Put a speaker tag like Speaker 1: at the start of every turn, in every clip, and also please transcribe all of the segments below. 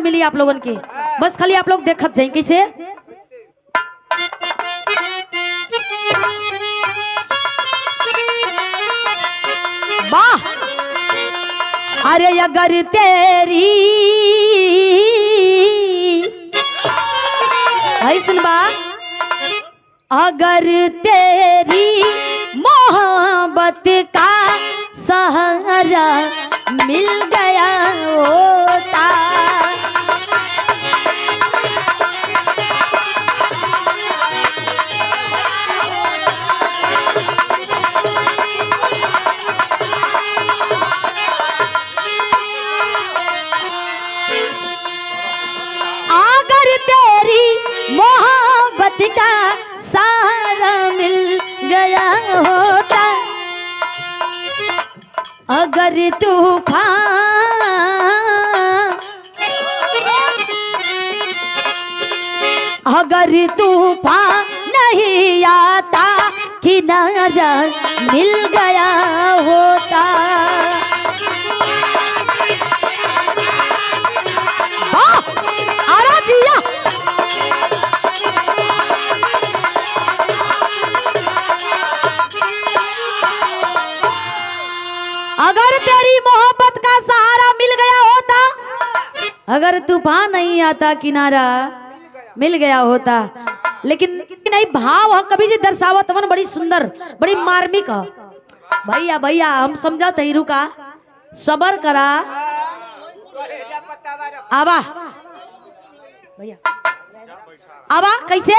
Speaker 1: मिली आप लोगन के। बस खाली आप लोग देखत जाए कैसे। वाह अरे अगर तेरी है सुनबा, अगर तेरी मोहब्बत का सहारा मिल गया होता, अगर तेरी मोहब्बत का सहारा मिल गया होता, अगर तूफान नहीं आता किनारा मिल गया होता। आरा जिया अगर तेरी मोहब्बत का सहारा मिल गया होता, अगर तूफान नहीं आता किनारा मिल गया होता। लेकिन नहीं भाव है कभी जी दर्शावत मन बड़ी सुंदर बड़ी मार्मिक है। भैया भैया हम समझा तही रुका सबर करा आवा भैया आवा कैसे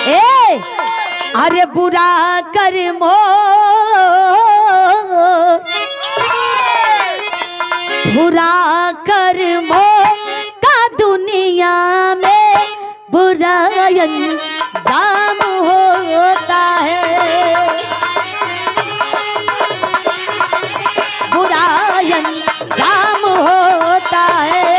Speaker 1: ए अरे बुरा कर्मो बुरा कर्मों का दुनिया में बुरा अंजाम होता है, बुरा अंजाम होता है।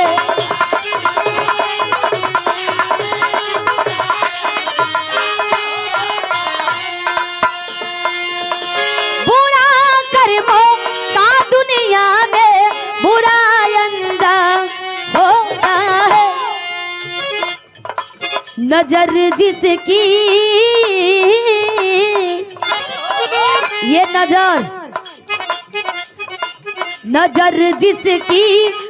Speaker 1: बुरा कर्मों का दुनिया में बुरा अंजाम होता है, नजर जिसकी ये नजर जिसकी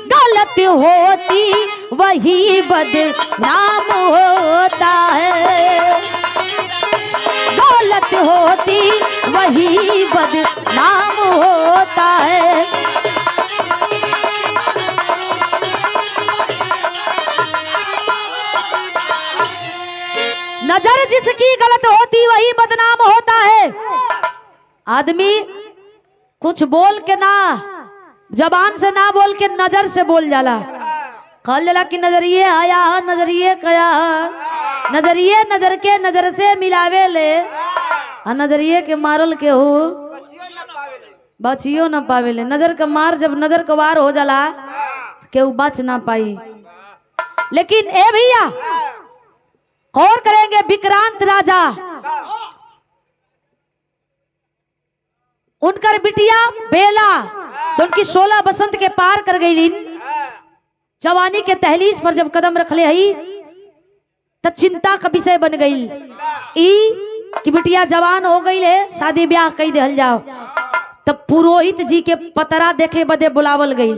Speaker 1: गलत होती वही बदनाम होता है, गलत होती वही बदनाम होता है। नजर जिसकी गलत होती वही बदनाम होता है। आदमी कुछ बोल के ना जबान से ना बोल के नजर से बोल जाला। कहल जाला कि नजरिए आया नजरिए कया, नजरिए नजर के नजर से मिलावे ले, नजरिए के मारल के हो बचियो ना पावे ले। नजर का मार जब नजर का वार हो जाला केहू बच ना पाई। लेकिन ए भैया गौर करेंगे विक्रांत राजा उनकर बिटिया बेला तो उनकी 16 बसंत के पार कर गई। जवानी के तहलीज पर जब कदम रख ले हई तब चिंता का विषय बन गई कि बिटिया जवान हो गई है, शादी ब्याह कई दहल जाओ। तब पुरोहित जी के पतरा देखे बदे बुलावल गई,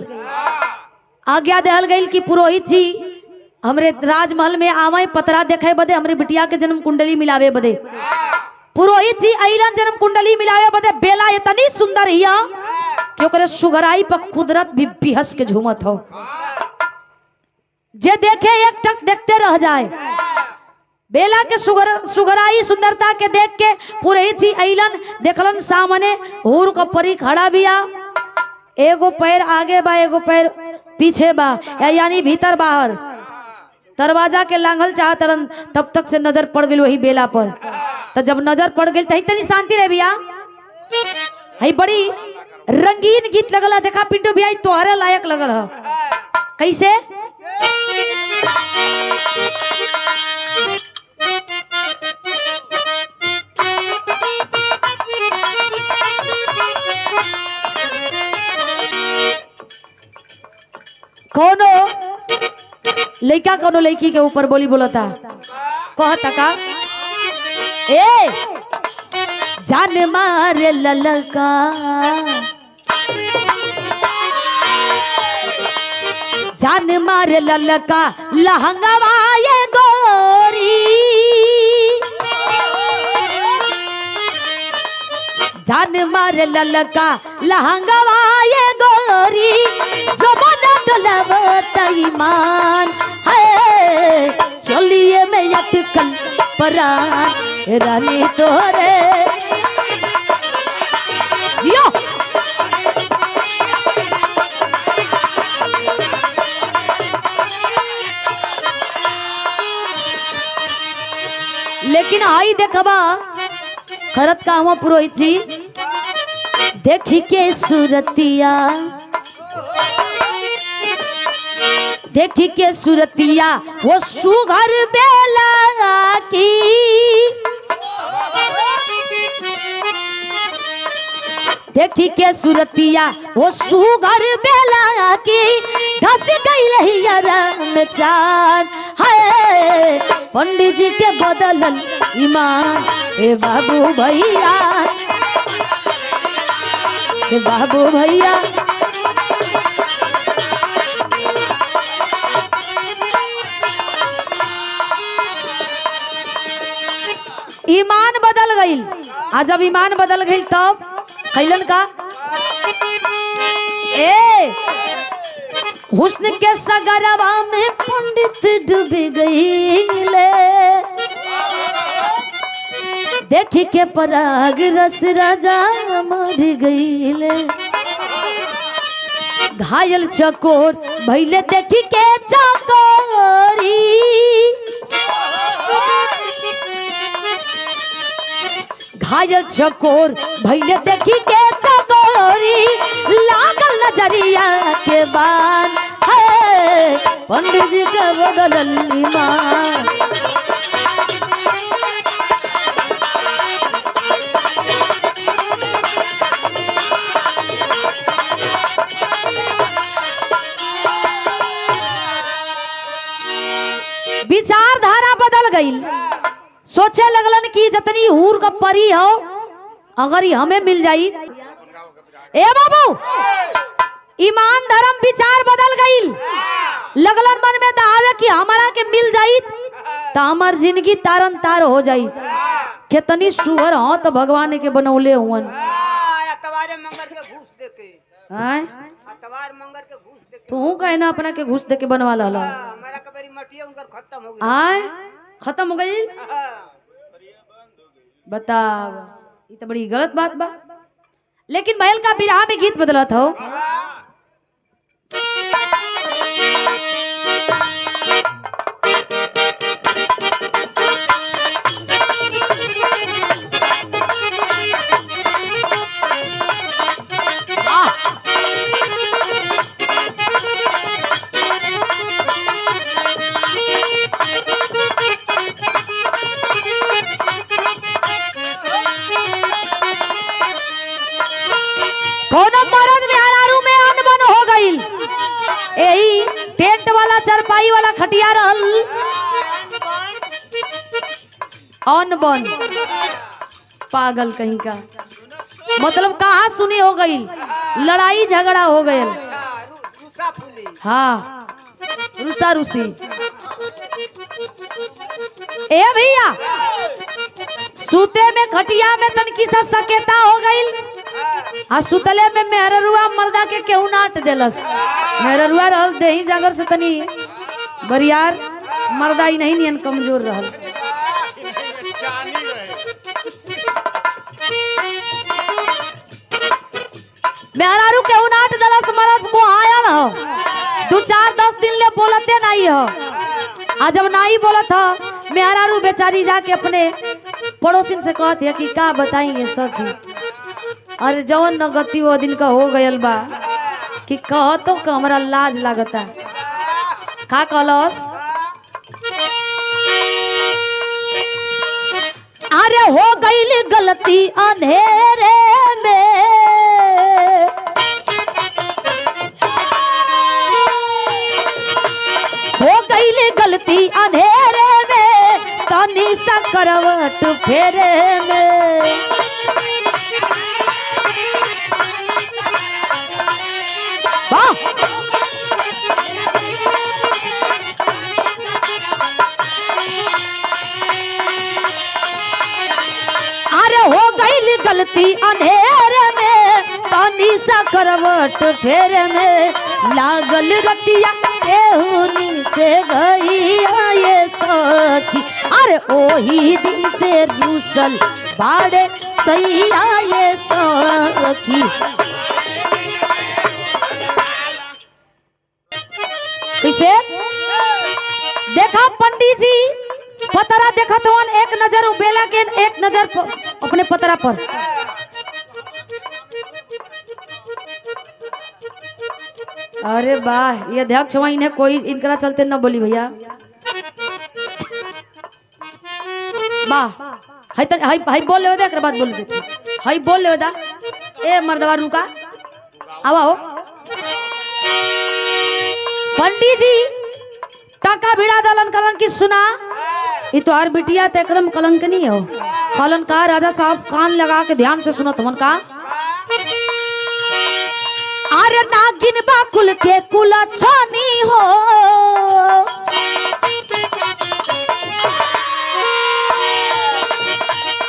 Speaker 1: आज्ञा दहल गई कि पुरोहित जी हमरे राजमहल में आवे पतरा देखे बदे हमरे बिटिया के जन्म कुंडली मिलावे बदे। पुरोहित जी अइलन जन्म कुंडली मिलावे बदे। बेला इतनी सुंदर हिया कि ओकरे सुगराई पर कुदरत भी बिहस के झूमत हो, जे देखे एक टक देखते रह जाए। बेला के सुगराई सुंदरता के देख के पुरोहित जी अइलन, देखलन सामने हूर का परी खड़ा बिया, एगो पैर आगे बा एगो पैर पीछे बा, यानी भीतर बाहर। दरवाजा के लांघल चाहतरन तब तक से नजर पड़ गई वही बेला पर। तो जब नजर पड़ गई तही तनी शांति रहे भैया। हई बड़ी रंगीन गीत लगल, देखा पिंटू भैया तोहरे लायक लगल है। कैसे लड़का कोनो लड़की के ऊपर बोली बोलता कहता का ए जान मारे ललका जान मारे ललका लहंगवा ये गोरी जान मारे ललका लहंगवा ये गोरी जो बना डोलावत ईमान है चलिए मैं अटकल परान रानी तोरे यो लेकिन आई देखबा खरत का हुआ पुरोहित जी देखी के सूरतिया देखी के सूरतिया वो सुघर बेला की देखी के सूरतिया वो सुघर बेला की धस गई रही में चार है पंडित जी के बदलल ईमान ए बाबू भैया ए बाबू भैया ईमान बदल गई। आज जब ईमान बदल गई तब कैलन का ए हुस्न के सगरवा में पंडित डूब गईले देखी के पराग रस राजा मर गईले घायल चकोर भैले देखी के चकोरी घायल चकोर भैले देखी के चकोरी लागल नजरिया के बान है पंडित जी के बदलल ईमान विचारधारा बदल गई। सोचे लगलन कि जितनी हूर का परी हो अगर ये हमें मिल जाई ए बाबू ईमान धर्म विचार बदल गई। लगलन मन में दावे कि हमारा के मिल जाई तो हमार जिंदगी तारन तार हो जाई। कितनी सुअर हो तो भगवान के बनौले हुवन तू कहना अपना के घूस दे के बनवा ला आय खत्म हो गई। बताओ ये तो बड़ी गलत बात बा। लेकिन महल का बिरहा में गीत बदला था चरपाई वाला खटिया रहल अन बन पागल कहीं का मतलब कहाँ सुनी हो गई लड़ाई झगड़ा हो गए। हाँ रूसा रूसी ए भैया सूते में खटिया में तनकी सा सकेता हो गई आ सुतले में मेहरुआ मर्दा के केहू नाट देलस। मेहरुआ रहल देही जागर से तनी बरियार मर्दा ही नहीं नियन कमजोर रहल। मेहरारू केहू नाट देलस मर्द को आयल हो 2-4-10 दिन ले बोलते नहीं हो। आ जब नहीं बोलत हो मेहरारू बेचारी जाके अपने पड़ोसिन से कहती है कि का बताएंगे सखी अरे जवन न गति वो दिन का हो गयल बा कि कह तो हमरा लाज लागता का कहलस अरे हो गई गलती अंधेरे में हो गई फेरे में। वाह अरे हो गई गलती अंधेरे में तानी सा करवट फेरे में लागल रतिया केहूनी से गई ये सखी अरे ओही दिन से रूसल बाड़े सही ये सखी। किसे देखा पंडित जी पतरा देखा तो एक नजर बेला के एक नजर अपने पतरा पर। अरे वाह ये अध्यक्ष वही इन्हें कोई इनकरा चलते न बोली भैया। वाह हाई बोल ले एक बात बोल देती हाई बोल ले ए मर्दवा रुका आओ पंडित जी टाका भिड़ा दलन कलंक सुना ये तो आर बिटिया तो एकदम कलंक नहीं हो कलन का राजा साहब कान लगा के ध्यान से सुनो तुमन का। अरे नागिन बाकुल के कुल छानी हो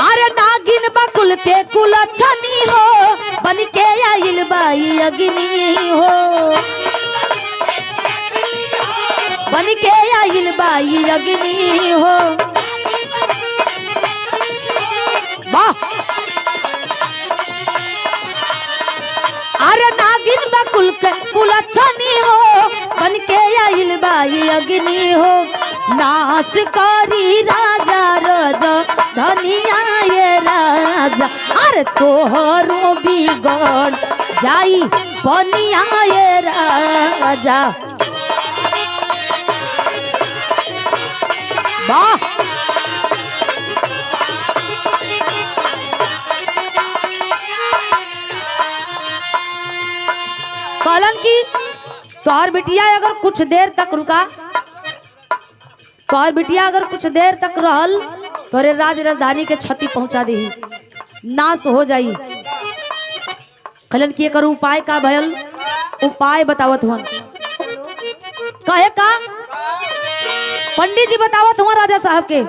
Speaker 1: अरे नागिन बाकुल के कुल छानी हो बन के आइल बाई अग्नि हो बन के आइल बाई अग्नि हो। वाह अरे नागिन बकुल के कुलछनी हो बन के आइल बाई अग्नि हो नाश करी राजा राजा धनिया ये राजा अरे तोहरो बिगड़ जाई बनिया ये राजा। वाह कलन की तोहर बिटिया अगर कुछ देर तक रुका तोहर बिटिया अगर कुछ देर तक रहल तोरे राजधानी के क्षति पहुंचा दी नाश हो जाई। कलन की एकर उपाय का भयल उपाय बतावत हुआ कहे का पंडित जी बतावत हुआ राजा साहब के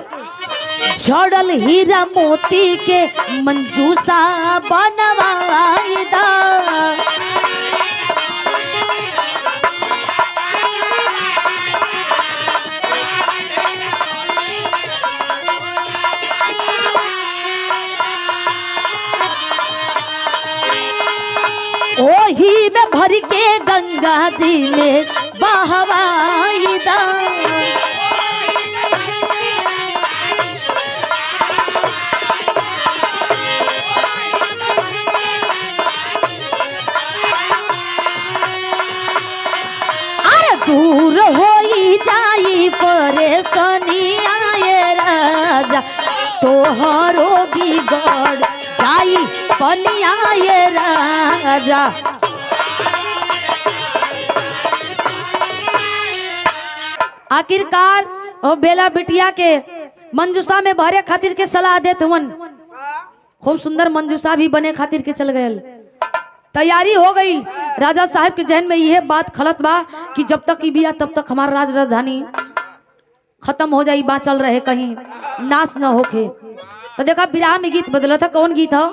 Speaker 1: झड़ल हीरा मोती के मंजूसा बनवाईदा ओही में भर के गंगा जी में बहवाईदा अरे दूर होई जाई परेशानी आए राजा तोहरो बिगड़ जाई कनिया ये राजा। आखिरकार ओ बेला बिटिया के मंजूसा में भरे खातिर के सलाह देत हुवन खूब सुंदर मंजूसा भी बने खातिर के चल गए तैयारी हो गई। राजा साहब के जहन में यह बात खलत बा कि जब तक बिया तब तक हमारा राजधानी खत्म हो जाई बाँचल रहे कहीं नाश न होके। तो देखा विराह में गीत बदला था कौन गीत है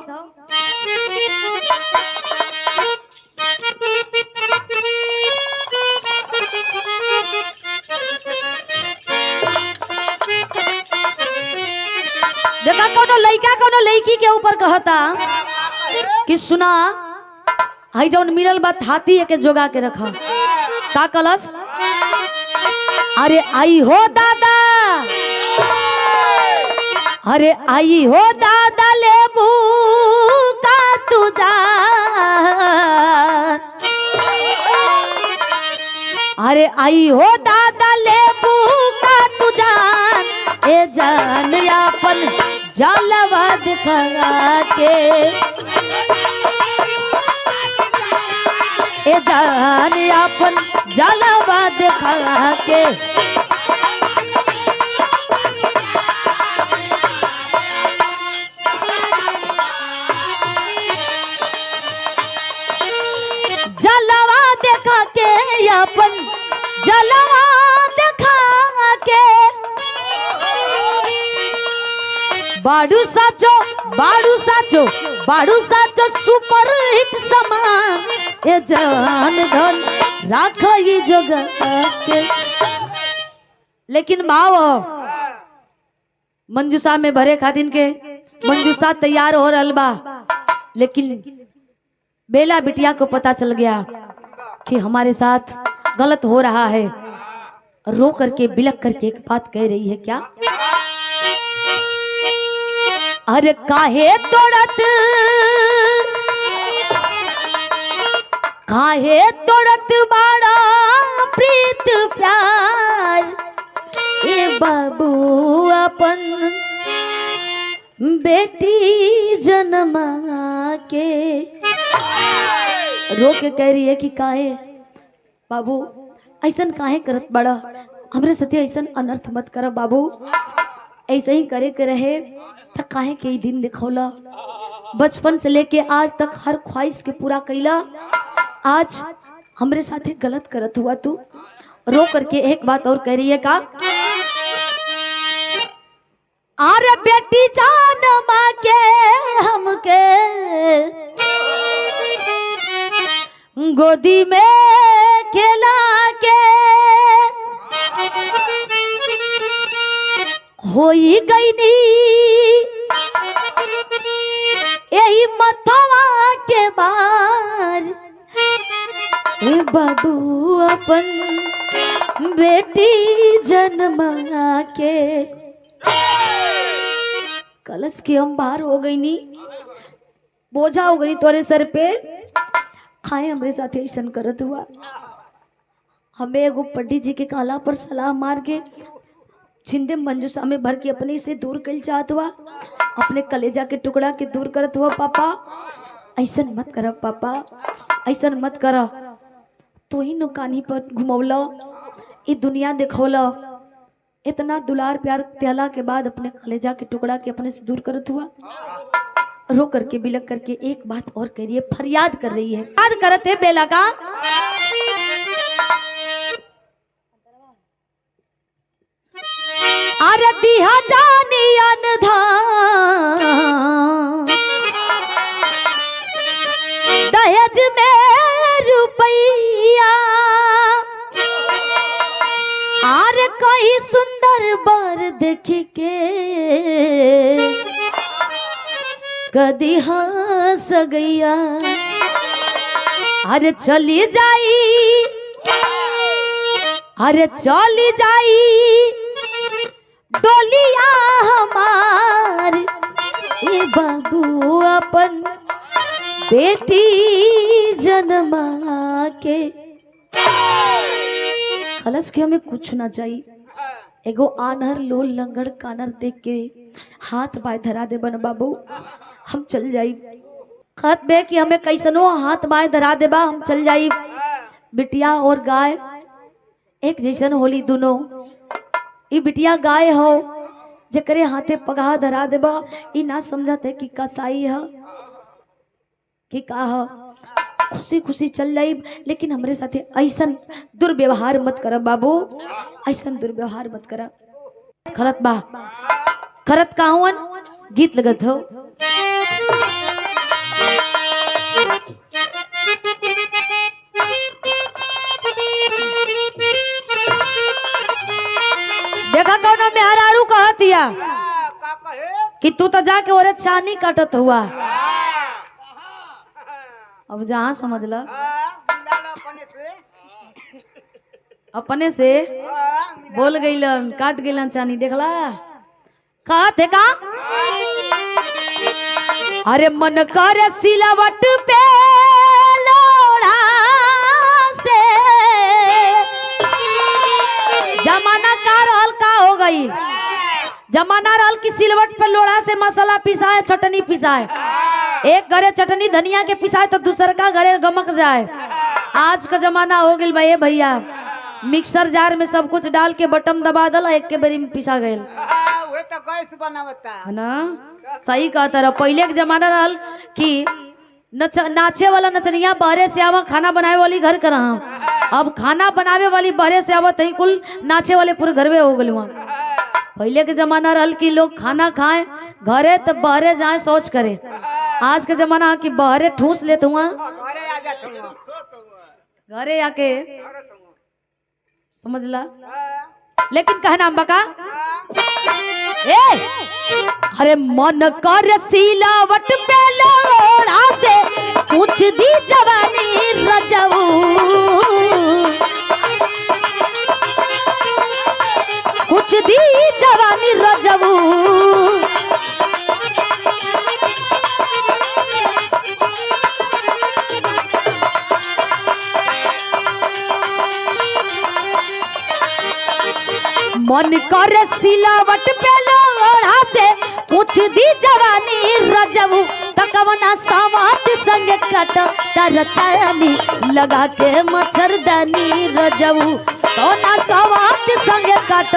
Speaker 1: देखा कोनो लड़की के ऊपर कहता कि सुना हई जौन मिलल बा हाथी के जोगा के रखा का कलश। अरे आई हो दादा अरे आई हो दादा लेबू का तुझा अरे आई हो दादा लेबू का तुझा ए जान यापन जलवा दिखा के ए जान यापन जलवा दिखा के। अपन जलवा दिखा के बाड़ू साचो बाड़ू साचो बाड़ू साचो सुपर हिट समान ए जान धन राख ये जगत के। लेकिन भाव मंजूसा में भरे खातिन के मंजूसा तैयार हो रहल बा, लेकिन बेला बिटिया को पता चल गया कि हमारे साथ गलत हो रहा है। रो करके बिलक करके एक बात कह रही है, क्या? अरे काहे तोड़त बाड़ा प्रीत प्यार ए बाबू अपन बेटी जन्मा के। रो के कह रही है कि काहे बाबू ऐसन काहे करत बड़ा, हमरे सत्य ऐसन अनर्थ मत कर बाबू, ऐसे ही करे के रहे तो काहे के दिन दिखौला, बचपन से लेके आज तक हर ख्वाहिश के पूरा कैला, आज हमरे साथे गलत करत हुआ तू। रो करके एक बात और कह रही है, का? अरे बेटी जान माँ के हमके गोदी में खेला के होई गई नी यही मथवा के बार ए बाबू अपन बेटी जन्मा के। कलश की हम बाहर हो गई नी, बोझा हो गई तोरे सर पे, खाए हमरे साथ ऐसा करत हुआ। हमें एगो पंडित जी के काला पर सलाह मार के छिंदे मंजूसा में भर के अपने से दूर कल चाहत हुआ, अपने कलेजा के टुकड़ा के दूर करत हुआ। पापा ऐसा मत कर पापा, ऐसा मत कर, तो ही नुकानी पर घुमौला, ये दुनिया देखौला, इतना दुलार प्यार त्याला के बाद अपने कलेजा के टुकड़ा के अपने से दूर करत हुआ। रो करके बिलक करके एक बात और कह रही है, फरियाद कर रही है। याद करत है बेला का, आरती जानी अनधान दहेज में रुपैया, आर कोई सुंदर बर देख के कदी हंस गैया। अरे चली जाई, अरे चली जाई डोलिया हमार ए बाबू अपन बेटी जन्मा के। खलस के हमें कुछ ना चाहिए, एगो आनहर लोल लंगड़ कानर देख के हाथ बाय धरा दे बन बाबू, हम चल जाई। खत बे कि हमें कैसनो हाथ बाय धरा देबा, हम चल जाई। बिटिया और गाय एक जैसन होली दोनों, ई बिटिया गाय हो जकरे हाथे पगहा धरा देबा, ई ना समझते कि कसाई है कि का है। खुशी खुशी चल जाई, लेकिन हमरे साथे ऐसन दुर्व्यवहार मत कर बाबू, ऐसन दुर्व्यवहार मत कर। खरत बा खरत कावन गीत लगत हो। देखा कौन मेहरारू कहतिया कि तू तो जाके ओरे छानी काटत हुआ। अब जहाँ समझ ला अपने से बोल गईलन, काट गईलन चानी, देखला कहते का? अरे मन कर सिलवट पे लोड़ा से, जमाना का रहल का हो गई, जमाना रहल की सिलवट पे लोड़ा से मसाला पिसाए, चटनी पिसाए, एक घरे चटनी धनिया के पिसाए तो दूसर का घरे गमक जाए। आज का जमाना हो गया भाई भैया, मिक्सर जार में सब कुछ डाल के बटन दबा दल, एक के बारी में पिसा गए है ना। सही कहता रहा, पहले के जमाना रहल कि नाचे वाला नचनिया बहरे से आवा, खाना बनाए वाली घर कर, अब खाना बनावे वाली बहरे से आवत है कुल नाचे वाले पूरे घर में हो गए वहाँ। पहले के जमाना रहल कि लोग खाना खाए घरे तो बहरे जाए सोच करे। आज के जमाना कि बहरे ठूस लेते हुआ घरे आके समझ ला। लेकिन कहना बका ए अरे मन कर सिलावट पे लोड़ा से पूछ दी जवानी रजऊ कुछ दी जवानी रजऊ मन कर सिलावट पे लोड़ा से कुछ दी जवानी रजऊ तकवना सावत संग कट तरचानी लगा के मच्छरदानी रजऊ तो ना सावत संग कट।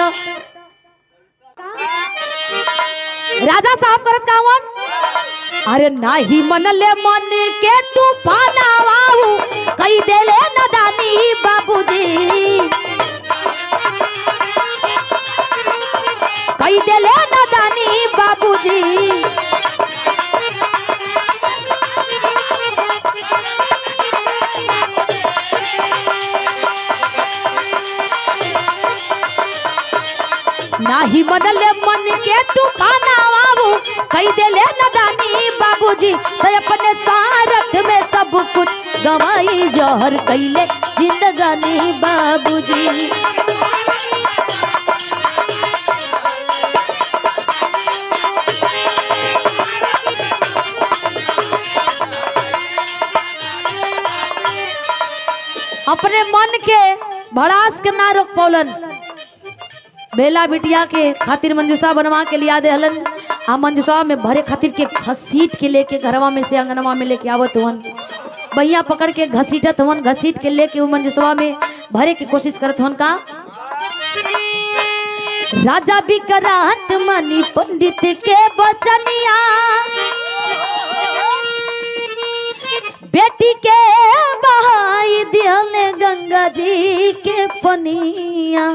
Speaker 1: राजा साहब करत कावन अरे नाही मनले मन के तूफान आवाऊ कई देले नदानी बाबूजी कई देले नदानी बाबूजी नाही मनले मन के तूफान आवाऊ कई देले नदानी बाबूजी तो अपने स्वार्थ में सब कुछ गवाई जहर कैले जिंदगानी बाबूजी। अपने मन के भड़ास के ना रोक पौलन बेला बिटिया के खातिर मंजूसा बनवा के लिया दे हलन आ मंजूसा में भरे खातिर के घसीट के लेके घरवा में से अंगनवा में लेके आवत हुन भैया पकड़ के घसीटत हुन घसीट के लेके वो मंजूसा में भरे की कोशिश करत हुन का राजा विक्रांत मणि पंडित के बचनिया बेटी के बहाई दियल गंगा जी के पनिया।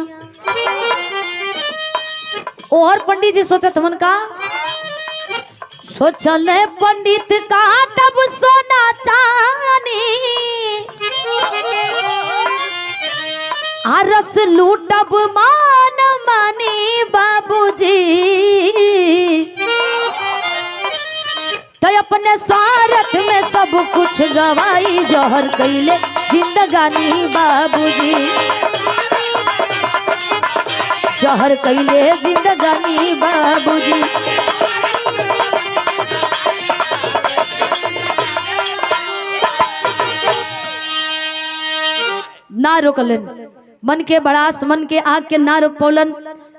Speaker 1: और पंडित जी सोचत मन का सोचल पंडित का तब सोना चानी आरस लूटब मान मानी बाबूजी तो अपने स्वार्थ में सब कुछ गवाई जहर कैले जिंदगानी बाबूजी जहर कैले जिंदगानी बाबूजी। ना रोकलन मन के बड़ास मन के आग के ना रोक पौलन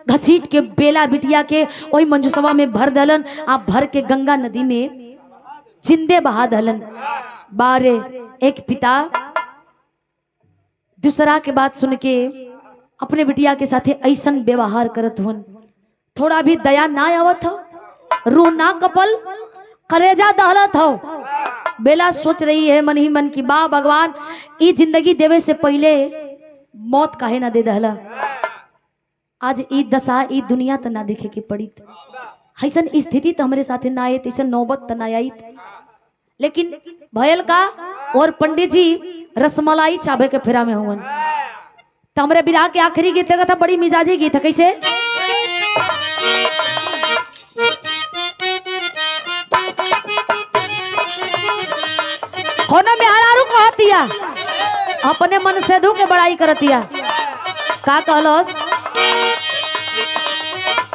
Speaker 1: घसीट के बेला बिटिया के वही मंजूसवा में भर दलन आप भर के गंगा नदी में जिंदे बहा दलन। बारे एक पिता दूसरा के बात सुन के अपने बिटिया के साथे ऐसन व्यवहार करत हुन थोड़ा भी दया ना आवत हो रूह ना कपल करेजा दहलत हो। बेला सोच रही है मन ही मन की बा भगवान ई जिंदगी देवे से पहले मौत काहे ना दे दहला आज ई दशा ई दुनिया त ना देखे के पड़ी ऐसन स्थिति तो हमारे साथे ना आयत ऐसा नौबत त ना आई लेकिन भयल का और पंडित जी रसमलाई चाबे के फेरा में हुवन तो हमारे विराह के आखिरी गीत लगा था बड़ी मिजाजी गीत है कैसे कोनो में हरारू कहतिया अपने मन से धू के बड़ाई करतिया का कहलस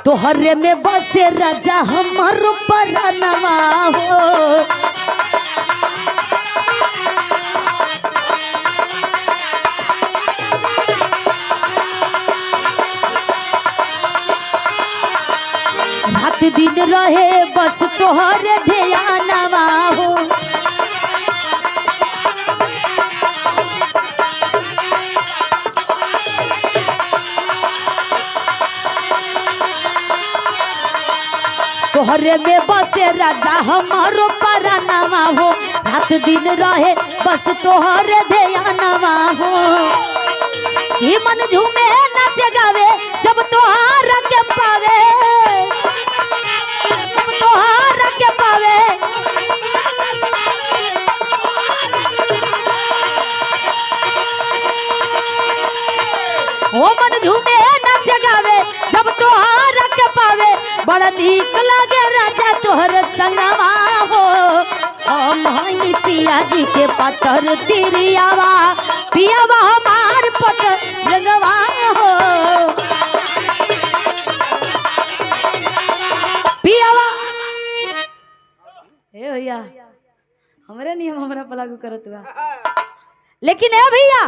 Speaker 1: तो हरे में बसे राजा हमारो परनवा हो रात दिन रहे बस तोहरे ध्यानवा हो तोहरे में बसे राजा हमारो परनवा हो रात दिन रहे बस तोहर ध्यानवा हो कि मन झूमे नाच गावे जब तोहार के पावे, जब तोहार के पावे। ओ मन झूमे नाच गावे जब तोहार के पावे, बड़ा नीक लागे राजा तोहर संगवा हो। हम पिया जी के पत्थर तिरियावा, पियावा हमार पट जगवा हो। पियावा ए भैया हमरे नियम हमरा पर लागू करत बा, लेकिन ए भैया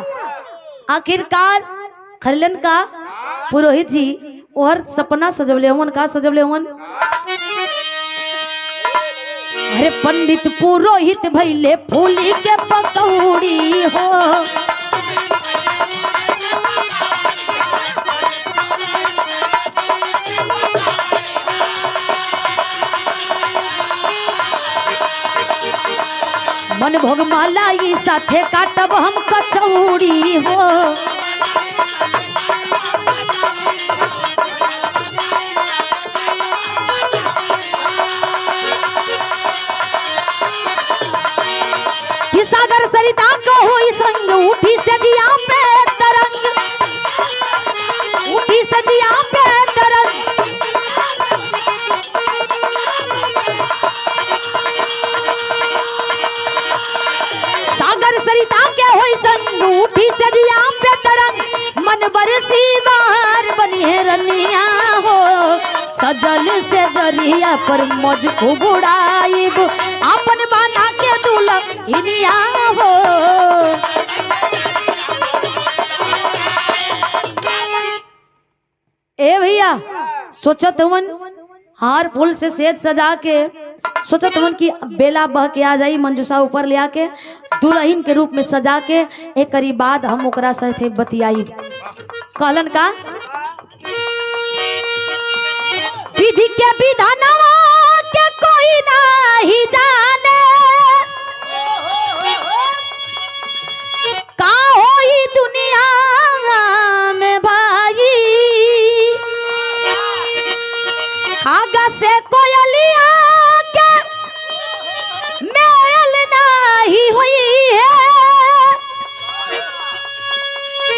Speaker 1: आखिरकार खरलन का पुरोहित जी और सपना सजवले हुन। का सजवले हुन? अरे पंडित पुरोहित भैले फूली के पकौड़ी हो, मन भोग मालाई साथे काटब हम कचौड़ी हो। कि सागर सरिता को हुई संग, उठी से दिया पे तरंग, उठी से दिया पे तरंग। सागर सरिता के हुई संग, उठी से दिया पे तरंग। मन बरसी बाहर बनी है रनिया हो, सजल से जरिया पर मौज खूब उड़ाइब, अपन बना के दुल्हनिया हो। ए भैया सोचत हवन हार फूल से सेज सजा के, सोचत हवन कि बेला बह के आ जाई, मंजूसा ऊपर ले आके दुल्हन के रूप में सजा के एक करी बाद हम ओकरा साथे बतियाई। कहलन का विधि के विधानवा के कोई नहीं जाने, का होई दुनिया में भाई। खागा से कोयलिया के मेल नहीं हुई है,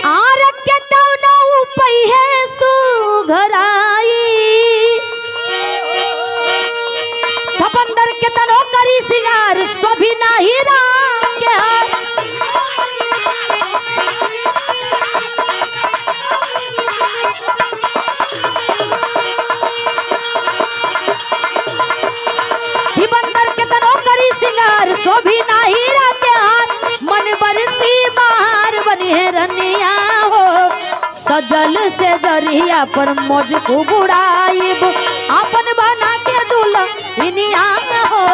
Speaker 1: आर के तौनो पई है सुघराई। भपंदर के तनो करी सिंगार, सोभी नाही राम के हार। बंदर के तनो करी सिंगार, सोभी नाही राम के हार। मन बरसी बाहर बनी है रनिया हो, सजल से जरिया पर मौज खूब उड़ाइब, अपन बना के दुल्हनिया हो।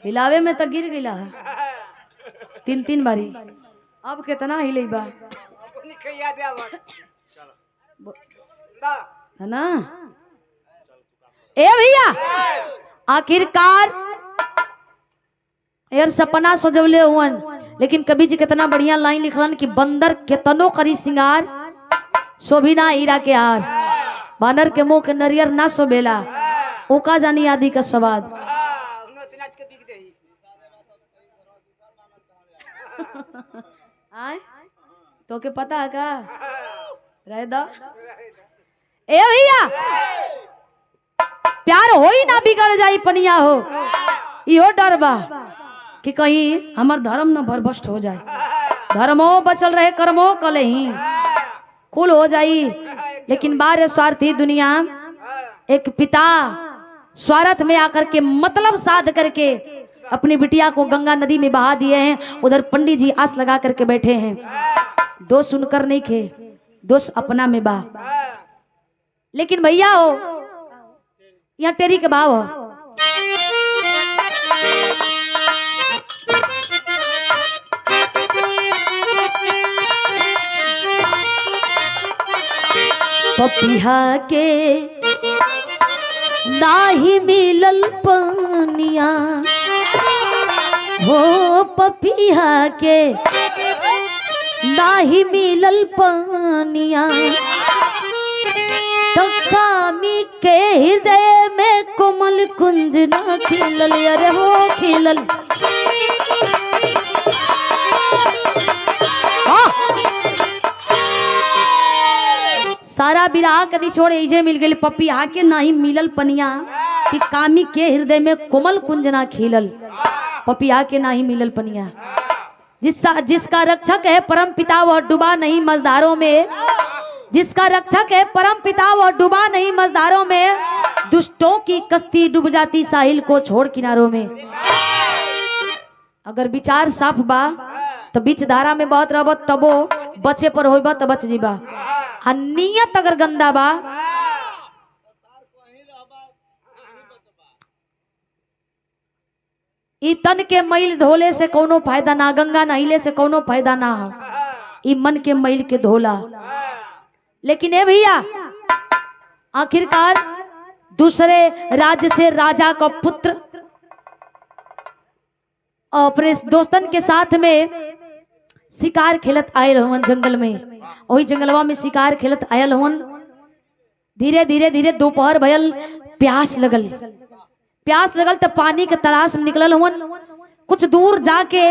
Speaker 1: हिलावे में तो गिर गिला है 3-3 बारी, अब कितना हिले बा है ना। ए भैया आखिरकार यार सपना सजवले हुवन, लेकिन कवि जी कितना बढ़िया लाइन लिखलन कि बंदर केतनो करी सिंगार, शोभिना हीरा के हार। बानर के मुंह के नरियर ना शोभेला, ओका जानी आदि का स्वाद। आए तो के पता है का रह दो। ए भैया प्यार हो ही ना बिगड़ जाई पनिया हो, इहो डर बा कि कहीं हमार धर्म न भरभस्ट हो जाए। धर्मो बचल रहे, कर्मो कले ही कुल हो जाई। लेकिन बार स्वार्थी दुनिया, एक पिता स्वार्थ में आकर के मतलब साध करके अपनी बिटिया को गंगा नदी में बहा दिए हैं। उधर पंडित जी आस लगा करके बैठे हैं। दोष सुनकर नहीं खे, दोष अपना में बा। लेकिन भैया हो यहाँ टेरी के भाव हो। पपिहा के नाही मिलल पनिया हो पपिहा के नाही मिलल पनिया तो कामी के हृदय में कोमल कुंज ना खिलल अरे हो खिलल सारा विराह के निचोड़ ऐजे मिल गई पपिया के नाही मिलल पनिया कि कामी के हृदय में कोमल कुंज ना खिलल पपिया के नाही मिलल पनिया जिसका रक्षक है परम पिता वह डूबा नहीं मझधारों में जिसका रक्षक है परम पिता वह डूबा नहीं मझधारों में दुष्टों की कश्ती डूब जाती साहिल को छोड़ किनारों में। अगर विचार साफ बा तो बीच धारा में बहुत रहब तबो बचे पर होइबा तो बच जीबा आ नियत अगर गंदा बा ई तन के मैल धोले से कोनो फायदा ना गंगा नहिले से कोनो फायदा ना हो ई मन के मैल के धोला। लेकिन ए भैया आखिरकार दूसरे राज्य से राजा का पुत्र अपने दोस्तन के साथ में शिकार खेलत आयल हवन जंगल में वही जंगलवा में शिकार खेलत आयल हवन। धीरे धीरे धीरे दोपहर भयल प्यास लगल तब पानी के तलाश में निकलल हवन। कुछ दूर जाके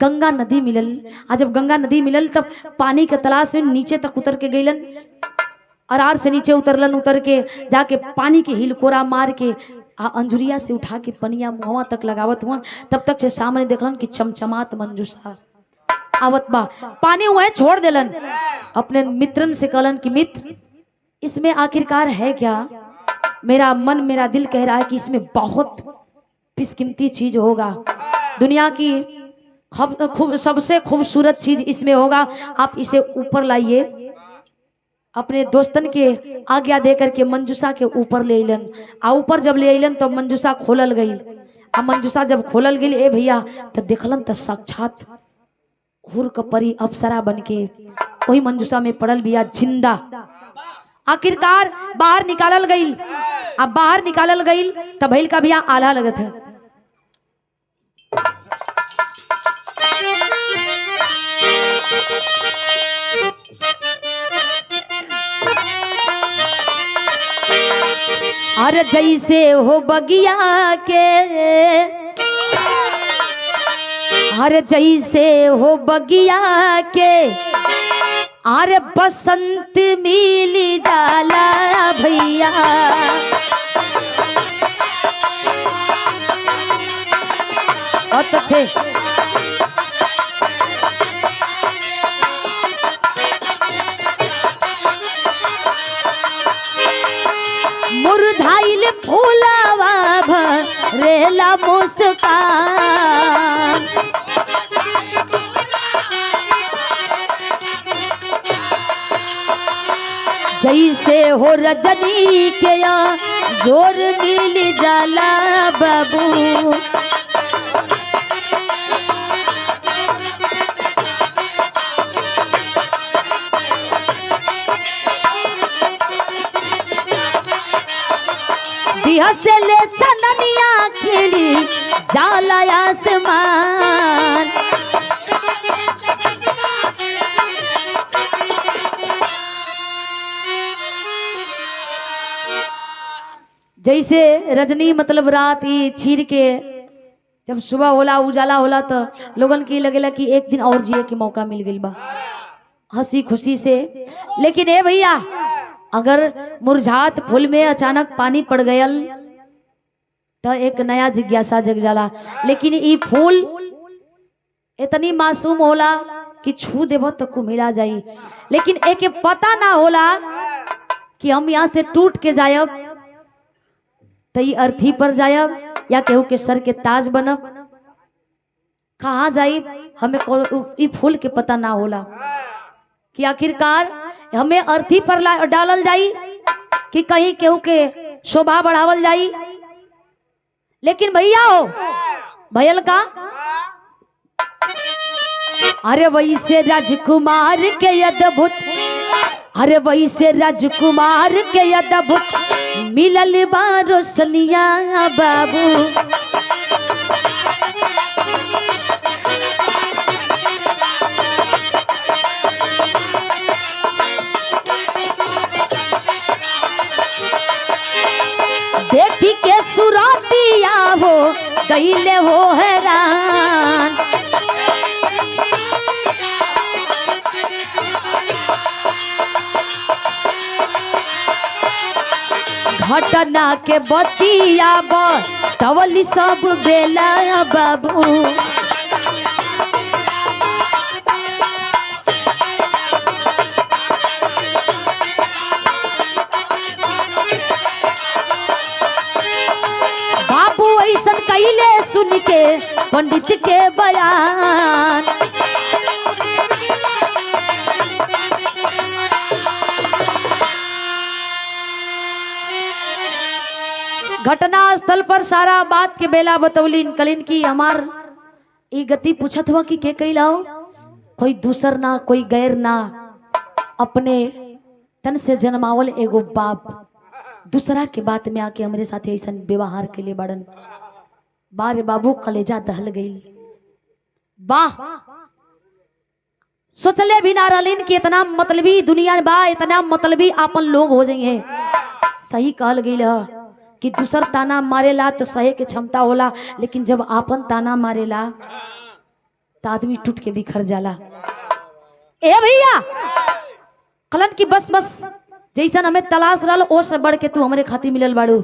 Speaker 1: गंगा नदी मिलल आ जब गंगा नदी मिलल तब पानी के तलाश में नीचे तक उतर के गईलन अरार से नीचे उतरलन उतर के जाके पानी के हिलकोरा मार के आ अंजुरिया से उठा के पनिया मुहवा तक लगावत हुआ। तब तक से सामने देखलन कि चमचमात मंजूषा आवत बा पानी वह छोड़ देलन अपने मित्रन से कहलन कि मित्र इसमें आखिरकार है क्या मेरा मन मेरा दिल कह रहा है कि इसमें बहुत बेशकीमती चीज होगा दुनिया की सबसे खूबसूरत चीज इसमें होगा आप इसे ऊपर लाइए। अपने दोस्तन के आज्ञा दे करके मंजूषा के ऊपर ले अलन आ ऊपर जब ले अलन तो मंजूषा खोलल गई आ मंजूषा जब खोलल गई ए भैया तो देखलन तो साक्षात हुर का परी अप्सरा बन के वही मंजूषा में पड़ल बिया जिंदा। आखिरकार बाहर निकालल गई अब बाहर निकालल गई तब भैल का भैया आल्हा लगत है। अरे जैसे हो बगिया के अरे जैसे हो बगिया के अरे बसंत मिली जाला भैया बहुत अच्छे मुरझाइल फूलावा भरेला मुस्कान जैसे हो रजनी के या जोर मिल जाला बाबू हंसले चननिया खिली जाला आसमान जैसे रजनी मतलब रात ही छीर के जब सुबह होला उजाला होला तो लोगन की लगेला कि एक दिन और जिए के मौका मिल गई बा हंसी खुशी से। लेकिन ए भैया अगर मुरझात फूल में अचानक पानी पड़ गयल तो एक नया जिज्ञासा जग जाला। लेकिन ये फूल इतनी मासूम होला कि छू देव तो कुमिला जाई लेकिन एक पता ना होला कि हम यहाँ से टूट के जायब तो ये अर्थी पर जायब या केहू के सर के ताज बनब कहाँ जाई हमें ये फूल के पता ना होला कि आखिरकार हमें अर्थी पर डालल जाई कि कहीं केहू के शोभा बढ़ावल जाई। लेकिन भैया हो भयल का अरे वैसे राजकुमार के अद्भुत अरे वैसे राजकुमार के अद्भुत मिलल बा रोशनिया बाबू। देखी के सुरातिया हो गईले हो हैरान। घटना के बतिया तवली सब बेला बाबू। बाबू ऐसन कैले सुन के पंडित के बयान। घटना स्थल पर सारा बात के बेला बतौलीन कलिन की हमार ई गति पूछत हुआ कि के कैलाओ, कोई दूसर ना कोई गैर ना, अपने तन से जन्मावल एगो बाप दूसरा के बात में आके हमारे साथ ऐसा व्यवहार के लिए बड़न। बारे बाबू कलेजा दहल गई। वाह, सोचले भी ना रहलीन कि इतना मतलबी दुनिया बा, इतना मतलबी आपन लोग हो जाइए। सही कहल गई है कि दूसर ताना मारेला तो सहे के क्षमता होला, लेकिन जब आपन ताना मारेला तो आदमी टूट के बिखर जाला। ए भैया कलन की बस बस जैसन हमें तलाश रहल ओ से बढ़ के तू हमारे खातिर मिलल बाड़ू।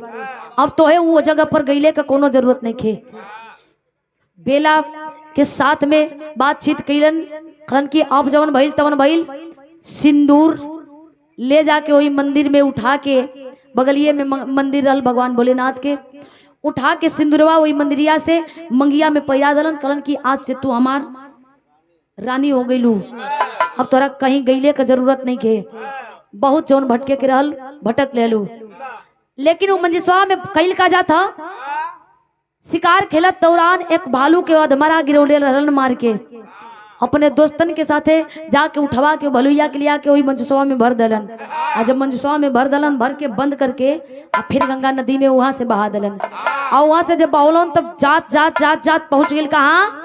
Speaker 1: अब तो है वो जगह पर गईले का कोनो जरूरत नहीं खे। बेला के साथ में बातचीत कैलन कलन की अब जवन भइल तवन भइल। सिंदूर ले जाके वही मंदिर में उठा के, बगलिए में मंदिर रहल भगवान भोलेनाथ के, उठा के सिंदूरवा वही मंदिरिया से मंगिया में पैरा दलन। कलन की आज से तू हमार रानी हो गईलू, अब तोरा कहीं गईले का जरूरत नहीं के। बहुत जौन भटके के रहल भटक ले लू। लेकिन वो मंजिसवा में कैल का जाता शिकार खेलत दौरान एक भालू के अधमरा गिरौले रहलन मार के। अपने दोस्तन के साथे जाके उठवा के भलुइया के लिया के वही मंजुसवा में भर दलन। और जब मंजुसवा में भर दलन, भर के बंद करके और फिर गंगा नदी में वहां से बहा दलन। और वहां से जब बहलन तब जात जात जात जात पहुंच गई कहाँ,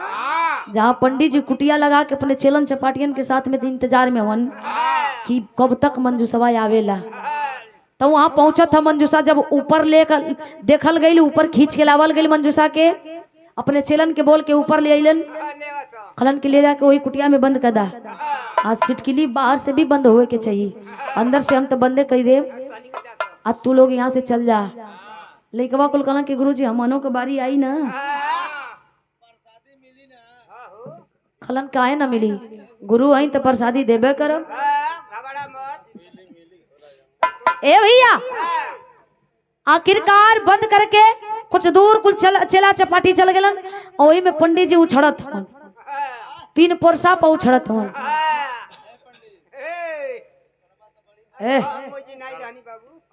Speaker 1: जहाँ पंडित जी कुटिया लगा के अपने चेलन चपाटियन के साथ में इंतजार में हवन कि कब तक मंजुसवा आवेला। तो वहां पहुंचा था मंजुसा। जब ऊपर लेकर देखल गई, ऊपर खींच के लावल गई मंजुसा के, अपने चेलन के बोल के ऊपर ले अलन। खलन के ले जाके वही कुटिया में बंद कर दा। आज सिटकिली बाहर से भी बंद होए के चाहिए, अंदर से हम तो बंदे कर दे। आज तू लोग यहाँ से चल जा। लइकवा कुल कहलन कि गुरुजी हमनों के बारी आई ना। खलन काहे ना मिली, गुरु आई तो प्रसादी देबे करब। ए भैया आखिरकार बंद करके कुछ दूर कुल चेला चपाटी चल गलन। और वही में पंडित जी उछड़त हन, 3 पोरसा पर उछड़त हन।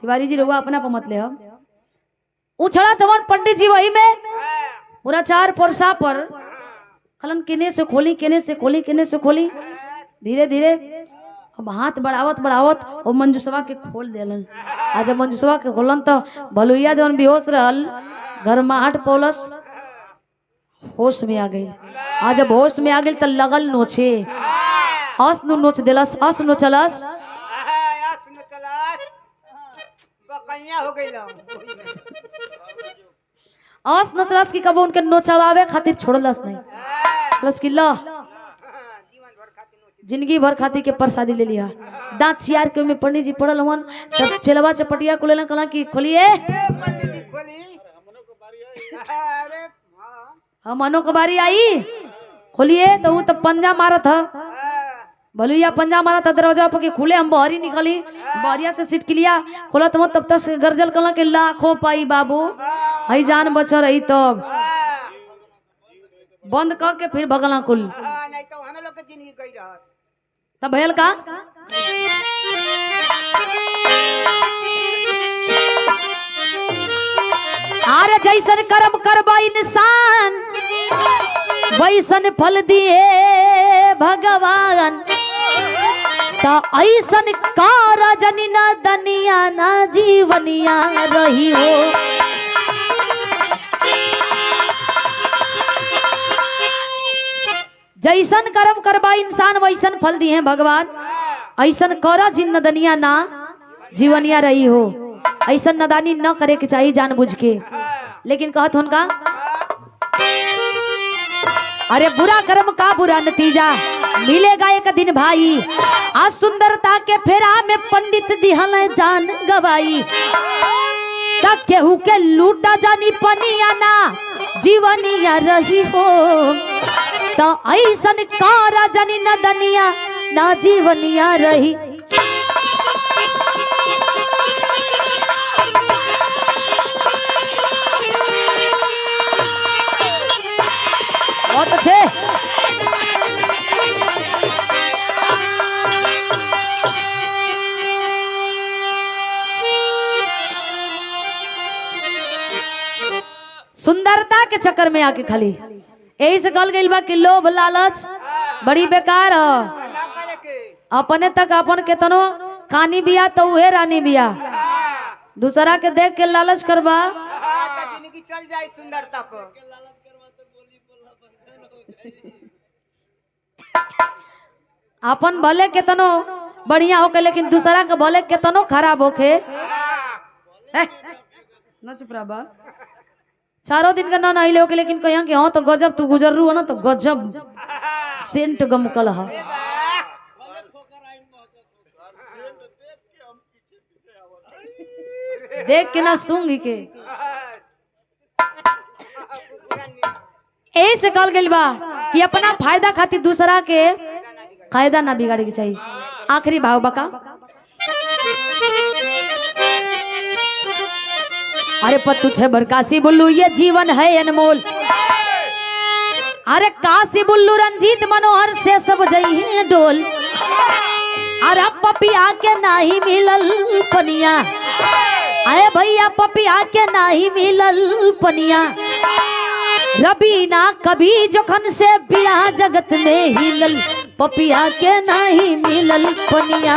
Speaker 1: तिवारी जी रहुआ अपना पर मत ले, हम उछड़त हन पंडित जी वही में पूरा 4 पोरसा पर। खलन केने से खोली, केने से खोली, केने से खोली, धीरे धीरे अब हाथ बढ़ावत बढ़ावत और मंजुसवा के खोल देलन। आज जब मंजुसवा के खोलन तो भलुइया जवन बेहोश रहल घर में 8 पौलस होश में आ गई। आज जब होश में आ गई तो लगल नोचे, अस नोच देलस, अस नोचलस, अस नोचलस की कबो उनके नोचवावे खातिर छोड़लस नहीं। प्लस की ला जिंदगी भर खातिर के प्रसादी ले लिया। दांत चियार के में पंडित जी पड़ल हवन। तब चेलवा चपटिया को लेना कहला कि खोलिए, हमनो के बारी आई, खोलिए। तो वो तो पंजा मारत है, भलुइया पंजा मारत है दरवाजा पर के खुले। हम बहरी निकली, बहरिया से सीट के लिया खोलत हम, तब तक गर्जल कहला कि लाखों पाई बाबू, हई जान बच रही। तब बंद करके फिर भगला कुल। तब भैल का अरे जैसन कर्म करबा इंसान वैसन फल दिए भगवान। तो ऐसन कार जनी ना दनिया ना जीवनिया रही हो। जैसन कर्म करबा इंसान वैसन फल दिए भगवान। ऐसन करा जिन नदनिया ना जीवनिया रही हो। ऐसन नदानी न करे के चाहिए जानबूझ के। लेकिन कहत उनका अरे बुरा कर्म का बुरा नतीजा मिलेगा एक दिन भाई। आज सुंदरता के फेरा में पंडित दिहल जान गवाई। तक केहू के लूटा जानी पनिया ना जीवनिया रही हो। तो ऐसन कारा जानी न दनिया ना जीवनिया रही। बहुत अच्छे। सुंदरता के चक्कर में आके खाली यही से कल गई बा कि लोभ लालच बड़ी बेकार है। अपने तक अपन केतनो कानी बिया तो उहे रानी बिया। दूसरा के देख के लालच करबा जिंदगी चल जाए सुंदरता को। अपन भले केतनो बढ़िया होके लेकिन दूसरा के भले केतनो खराब होके न चुप रहा बा। चारों दिन का ना नहिले होके लेकिन कहिया कि हाँ तो गजब तू गुजर रू ना तो गजब सेंट गमकल है। देख के ना सूंगी के ऐसे कल गई बा कि अपना फायदा खातिर दूसरा के कायदा ना बिगाड़े के चाहिए। आखिरी भाव बका अरे पत्तू छे भर काशी बुल्लू ये जीवन है अनमोल। अरे काशी बुल्लू रंजीत मनोहर से सब जई डोल। अरे पपिया के नाही मिलल पनिया। अरे भैया पपिया के नाही मिलल पनिया। रबीना कभी जोखन से बिना जगत में हिलल। पपिया के नाही मिलल पनिया।